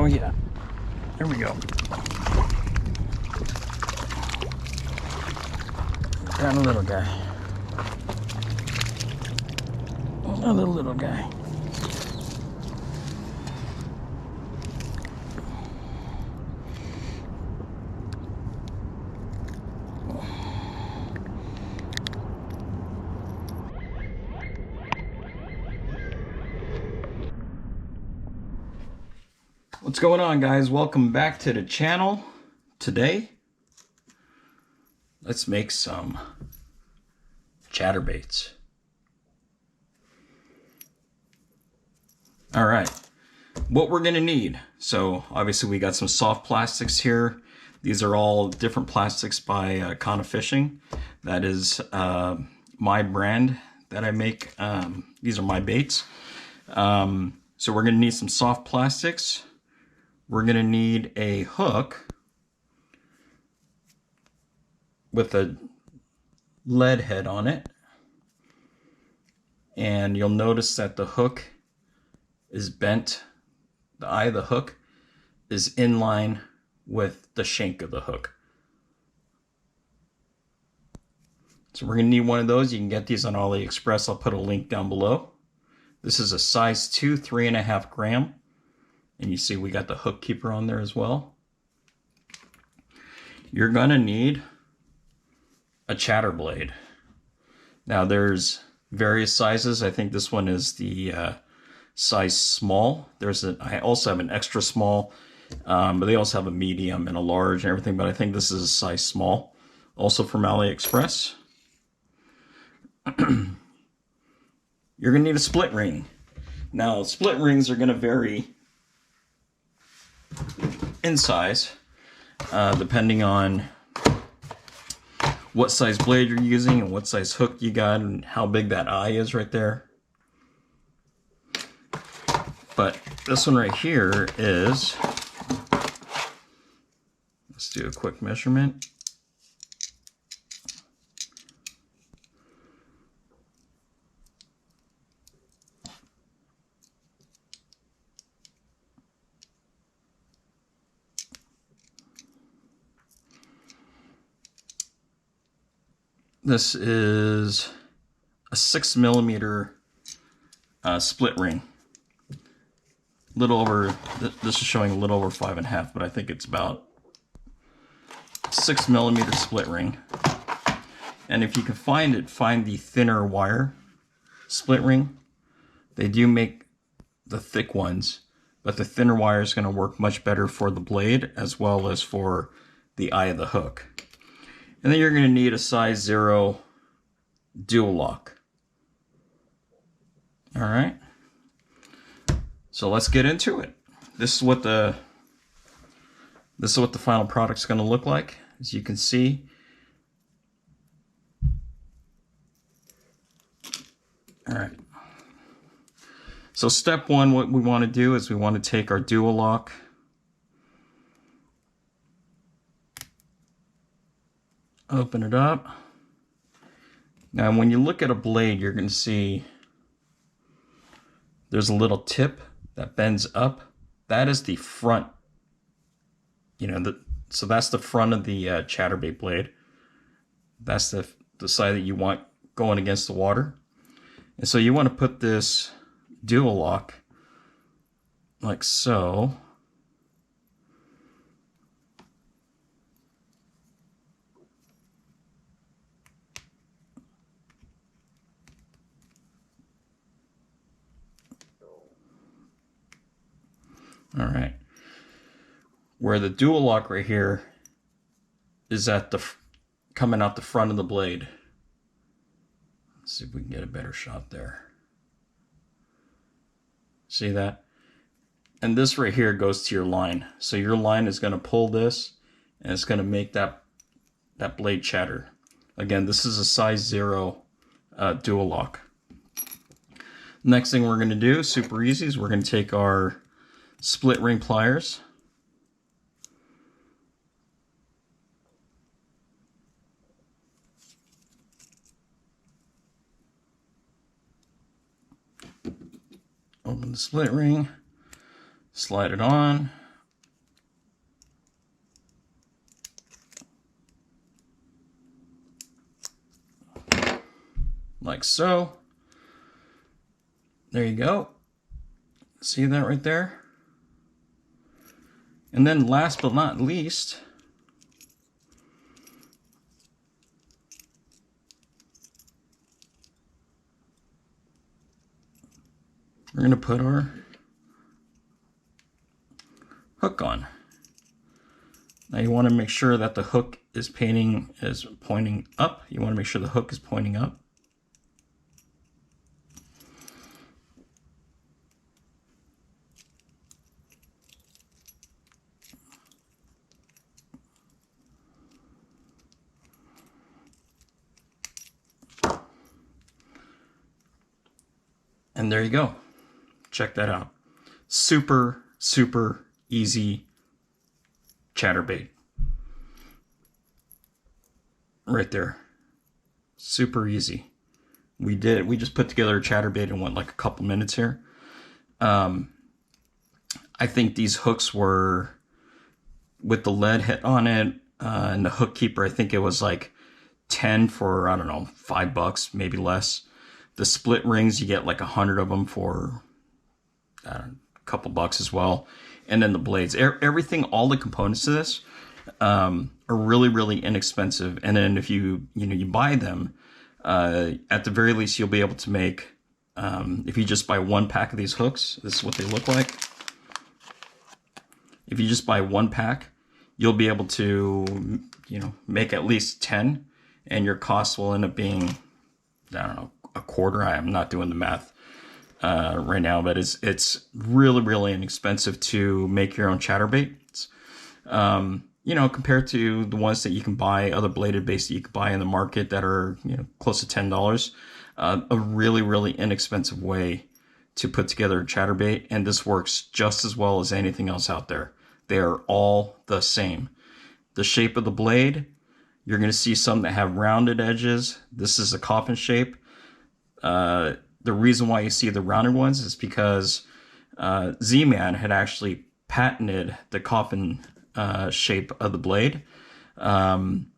Oh yeah, there we go. Got a little guy. Another little guy. What's going on, guys? Welcome back to the channel. Today, let's make some chatterbaits. All right, what we're gonna need. So obviously we got some soft plastics here. These are all different plastics by Kana Fishing. That is my brand that I make. These are my baits. So we're gonna need some soft plastics. We're gonna need a hook with a lead head on it. And you'll notice that the hook is bent. The eye of the hook is in line with the shank of the hook. So we're gonna need one of those. You can get these on AliExpress. I'll put a link down below. This is a size 2, 3.5 gram. And you see we got the hook keeper on there as well. You're gonna need a chatter blade. Now there's various sizes. I think this one is the size small. I also have an extra small, but they also have a medium and a large and everything, but I think this is a size small. Also from AliExpress. You're gonna need a split ring. Now split rings are gonna vary in size, depending on what size blade you're using and what size hook you got and how big that eye is right there. But this one right here is, let's do a quick measurement. This is a 6mm split ring. Little over, this is showing a little over 5.5, but I think it's about 6mm split ring. And if you can find it, find the thinner wire split ring. They do make the thick ones, but the thinner wire is going to work much better for the blade as well as for the eye of the hook. And then you're going to need a size 0 Duolock. All right. So let's get into it. This is what the final product's going to look like. As you can see. All right. So step one, what we want to do is we want to take our Duolock. Open it up. Now when you look at a blade, you're going to see there's a little tip that bends up. That is the front, so that's the front of the chatterbait blade. That's the side that you want going against the water. And so you want to put this Duolock like so. All right, where the Duolock right here is at coming out the front of the blade. Let's see if we can get a better shot there. See that? And this right here goes to your line. So your line is going to pull this, and it's going to make that blade chatter. Again, this is a size 0 Duolock. Next thing we're going to do, super easy, is we're going to take our split ring pliers. Open the split ring, slide it on, like so. There you go. See that right there? And then last but not least, we're going to put our hook on. Now you want to make sure that the hook is pointing up. You want to make sure the hook is pointing up. And there you go. Check that out. Super, super easy chatterbait. Right there. Super easy. We just put together a chatterbait in what, like a couple minutes here. I think these hooks were, with the lead hit on it, and the hook keeper, I think it was like 10 for, I don't know, $5, maybe less. The split rings, you get like 100 of them for a couple bucks as well. And then the blades, everything, all the components to this are really, really inexpensive. And then if you buy them, at the very least, you'll be able to make, if you just buy one pack of these hooks, this is what they look like. If you just buy one pack, you'll be able to, make at least 10, and your cost will end up being, I don't know, a quarter. I am not doing the math right now, but it's really, really inexpensive to make your own chatterbaits. Compared to the ones that you can buy, other bladed baits that you can buy in the market that are, close to $10. A really, really inexpensive way to put together a chatterbait, and this works just as well as anything else out there. They are all the same. The shape of the blade, you're going to see some that have rounded edges. This is a coffin shape. The reason why you see the rounded ones is because Z-Man had actually patented the coffin shape of the blade. But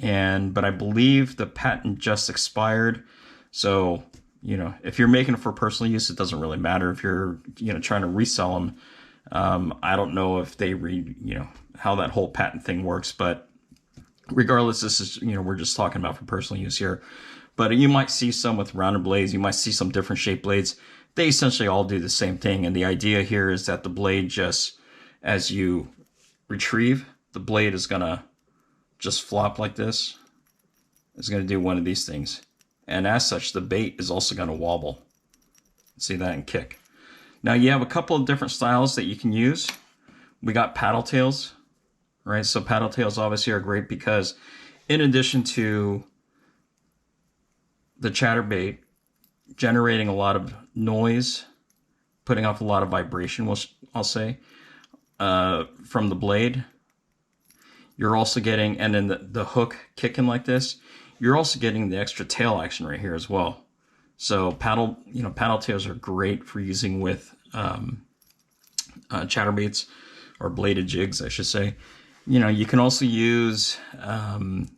I believe the patent just expired. So, if you're making it for personal use, it doesn't really matter. If you're, trying to resell them, I don't know if they how that whole patent thing works, but regardless, this is, we're just talking about for personal use here. But you might see some with rounded blades. You might see some different shaped blades. They essentially all do the same thing. And the idea here is that the blade just, as you retrieve, the blade is going to just flop like this. It's going to do one of these things. And as such, the bait is also going to wobble. See that and kick. Now you have a couple of different styles that you can use. We got paddle tails, right? So paddle tails obviously are great because in addition to the chatterbait generating a lot of noise, putting off a lot of vibration, I'll say, from the blade, you're also getting, and then the hook kicking like this, you're also getting the extra tail action right here as well. So paddle tails are great for using with chatterbaits, or bladed jigs, I should say. You can also use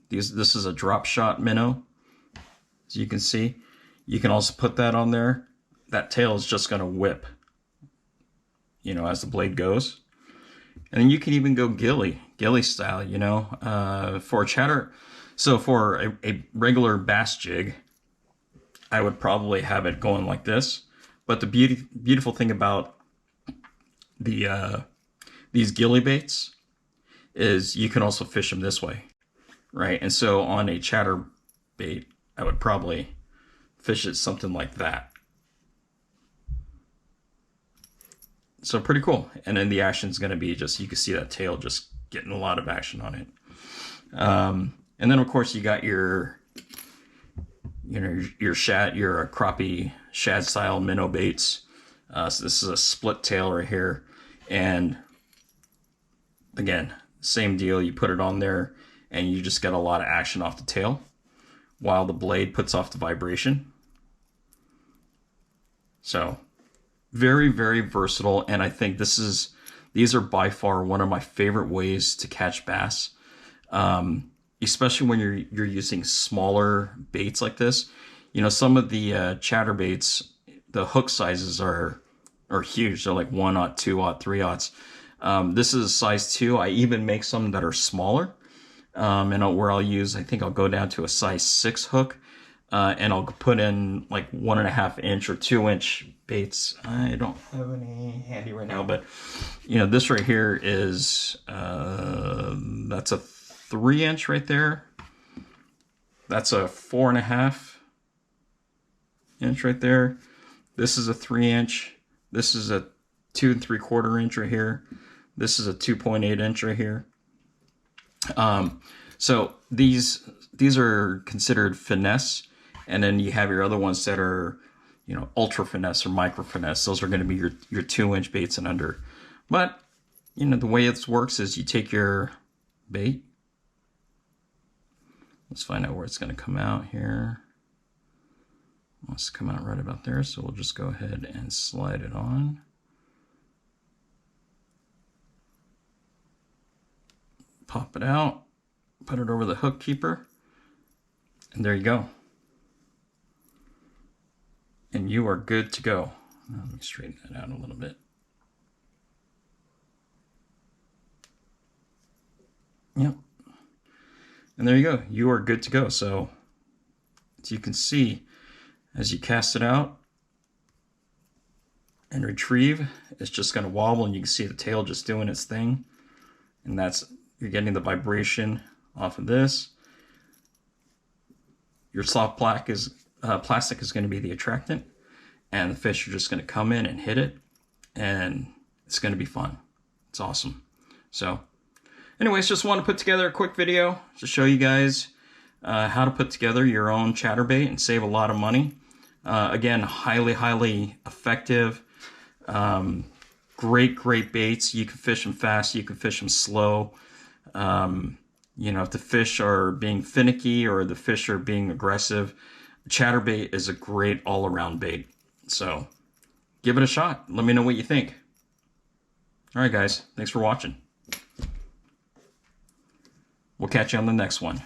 this is a drop shot minnow. As you can see, you can also put that on there. That tail is just going to whip, as the blade goes. And then you can even go ghillie style, for a chatter. So for a regular bass jig, I would probably have it going like this. But the beautiful thing about these ghillie baits is you can also fish them this way, right? And so on a chatterbait, I would probably fish it something like that. So pretty cool. And then the action is going to be just, you can see that tail just getting a lot of action on it. And then of course you got your shad, your crappie shad style minnow baits. So this is a split tail right here. And again, same deal. You put it on there and you just get a lot of action off the tail while the blade puts off the vibration. So very, very versatile. And I think these are by far one of my favorite ways to catch bass. Especially when you're using smaller baits like this. You know, some of the chatterbaits, the hook sizes are huge. They're like 1/0, 2/0, 3/0. This is a size 2. I even make some that are smaller. And where I'll use, I think I'll go down to a size 6 hook. And I'll put in like 1.5 inch or 2 inch baits. I don't have any handy right now, but you know, this right here is, that's a 3 inch right there. That's a 4.5 inch right there. This is a 3 inch. This is a 2 3/4 inch right here. This is a 2.8 inch right here. So these are considered finesse, and then you have your other ones that are, you know, ultra finesse or micro finesse. Those are going to be your 2 inch baits and under. But you know, the way it works is you take your bait. Let's find out where it's going to come out here. It wants to come out right about there, so we'll just go ahead and slide it on. Pop it out, put it over the hook keeper, and there you go. And you are good to go. Let me straighten that out a little bit. Yep. And there you go. You are good to go. So, as you can see, as you cast it out and retrieve, it's just going to wobble, and you can see the tail just doing its thing. And that's, you're getting the vibration off of this. Your soft plastic is going to be the attractant, and the fish are just going to come in and hit it, and it's going to be fun. It's awesome. So anyways, just want to put together a quick video to show you guys how to put together your own chatterbait and save a lot of money. Again, highly effective. Great baits. You can fish them fast, you can fish them slow. You know, if the fish are being finicky or the fish are being aggressive, chatterbait is a great all-around bait. So give it a shot. Let me know what you think. All right, guys. Thanks for watching. We'll catch you on the next one.